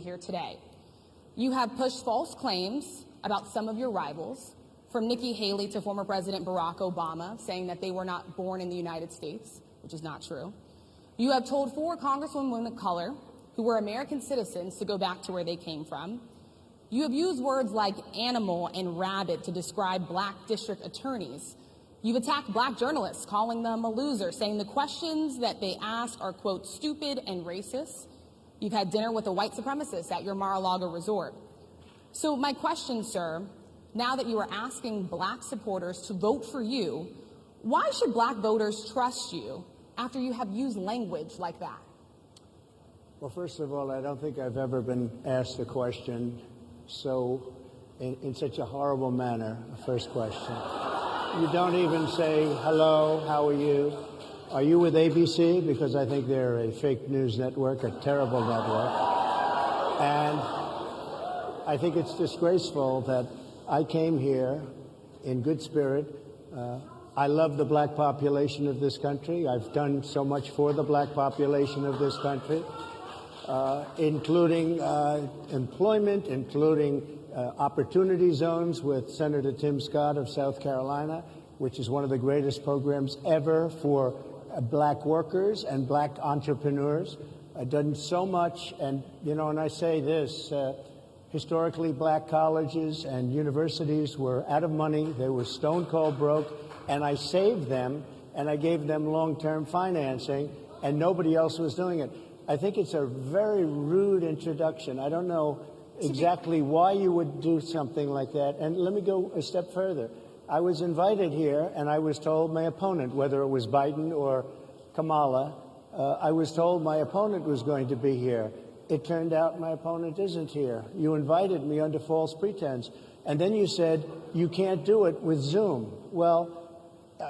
here today. You have pushed false claims about some of your rivals, from Nikki Haley to former President Barack Obama, saying that they were not born in the United States, which is not true. You have told 4 congresswomen of color who were American citizens to go back to where they came from. You have used words like animal and rabid to describe black district attorneys. You've attacked black journalists, calling them a loser, saying the questions that they ask are, quote, stupid and racist. You've had dinner with a white supremacist at your Mar-a-Lago resort. So my question, sir, now that you are asking black supporters to vote for you, why should black voters trust you after you have used language like that? Well, first of all, I don't think I've ever been asked a question in such a horrible manner. First question. You don't even say, hello, how are you? Are you with ABC? Because I think they're a fake news network, a terrible network. And I think it's disgraceful that I came here in good spirit. I love the black population of this country. I've done so much for the black population of this country, including employment, including opportunity zones with Senator Tim Scott of South Carolina, which is one of the greatest programs ever for black workers and black entrepreneurs. I've done so much, and, you know, and I say this, historically, black colleges and universities were out of money. They were stone cold broke, and I saved them, and I gave them long-term financing, and nobody else was doing it. I think it's a very rude introduction. I don't know exactly why you would do something like that. And let me go a step further. I was invited here, and I was told my opponent, whether it was Biden or Kamala, I was told my opponent was going to be here. It turned out my opponent isn't here. You invited me under false pretense. And then you said, you can't do it with Zoom. Well,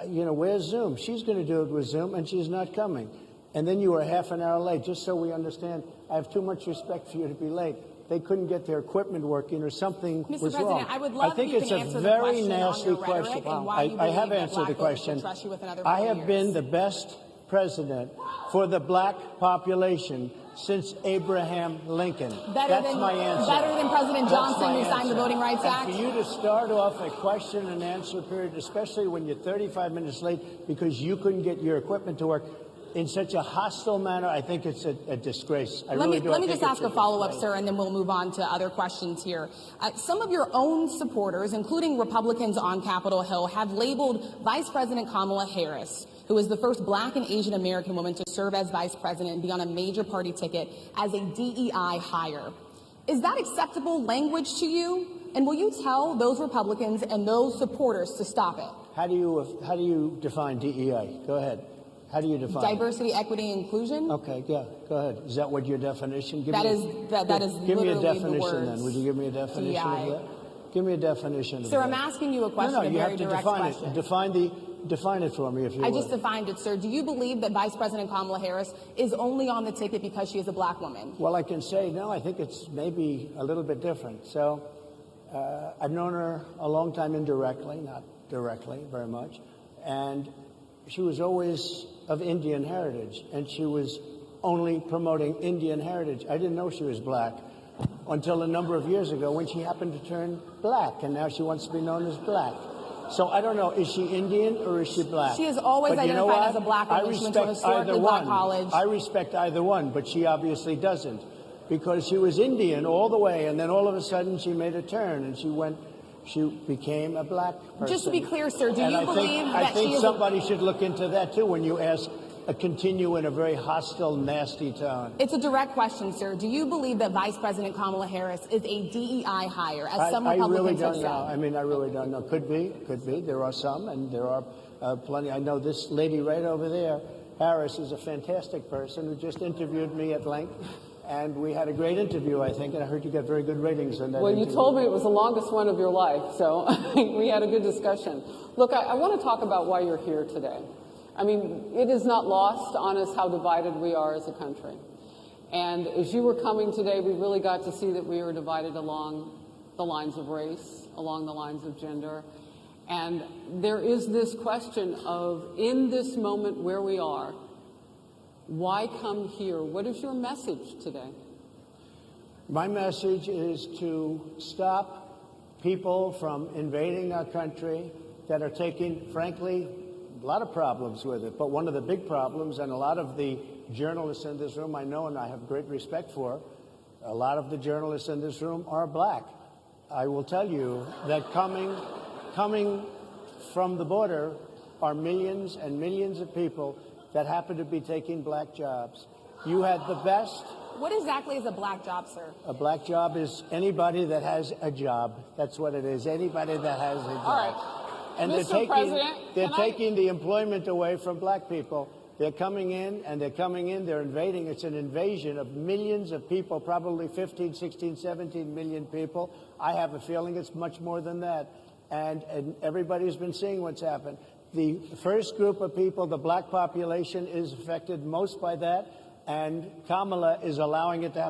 you know, where's Zoom? She's going to do it with Zoom, and she's not coming. And then you were half an hour late. Just so we understand, I have too much respect for you to be late. They couldn't get their equipment working or something was President, wrong. I would love I think if you it's can a answer very the question nasty on your rhetoric question. and why you I have believe that answered black the voters question. should trust you with another I 4 have years. been the best president for the black population since Abraham Lincoln. That's my answer. Better than President Johnson, who signed the answer. Voting Rights Act? And for you to start off a question and answer period, especially when you're 35 minutes late because you couldn't get your equipment to work, in such a hostile manner, I think it's a disgrace. Let me just ask a follow-up, sir, and then we'll move on to other questions here. Some of your own supporters, including Republicans on Capitol Hill, have labeled Vice President Kamala Harris, who is the first black and Asian American woman to serve as vice president and be on a major party ticket, as a DEI hire. Is that acceptable language to you? And will you tell those Republicans and those supporters to stop it? How do you define DEI? Go ahead. How do you define diversity, equity, and inclusion? Okay, yeah, go ahead. Is that what your definition? That is give me a literally definition the words then. Would you give me a definition DEI. of that? Give me a definition of Sir, that. I'm asking you a question, No, a you very have to direct define question. it. Define it for me, if you would. I just defined it, sir. Do you believe that Vice President Kamala Harris is only on the ticket because she is a black woman? Well, I can say no. I think it's maybe a little bit different. So I've known her a long time indirectly, not directly very much, and she was always of Indian heritage, and she was only promoting Indian heritage. I didn't know she was black until a number of years ago when she happened to turn black, and now she wants to be known as black. So I don't know, is she Indian or is she black? She has always identified as a black woman. She went to a historically black college. I respect either one, but she obviously doesn't, because she was Indian all the way, and then all of a sudden she made a turn, and she became a black person. Just to be clear, sir, do you believe that I think somebody should look into that, too, when you continue in a very hostile, nasty tone. It's a direct question, sir. Do you believe that Vice President Kamala Harris is a DEI hire, as some Republicans really don't have know. said? I mean, I really don't know. Could be. There are some, and there are plenty. I know this lady right over there, Harris, is a fantastic person who just interviewed me at length. And we had a great interview, I think, and I heard you got very good ratings on that interview. You told me it was the longest one of your life, so we had a good discussion. Look, I want to talk about why you're here today. I mean, it is not lost on us how divided we are as a country. And as you were coming today, we really got to see that we were divided along the lines of race, along the lines of gender. And there is this question of, in this moment where we are, why come here? What is your message today? My message is to stop people from invading our country that are taking, frankly, a lot of problems with it. But one of the big problems, and a lot of the journalists in this room I know and I have great respect for, a lot of the journalists in this room are black. I will tell you that coming from the border are millions and millions of people that happen to be taking black jobs. You had the best. What exactly is a black job, sir? A black job is anybody that has a job. That's what it is. Anybody that has a job. All right. And Mr. President, they're taking the employment away from black people. They're coming in, they're invading. It's an invasion of millions of people, probably 15, 16, 17 million people. I have a feeling it's much more than that. And everybody's been seeing what's happened. The first group of people, the black population, is affected most by that, and Kamala is allowing it to happen.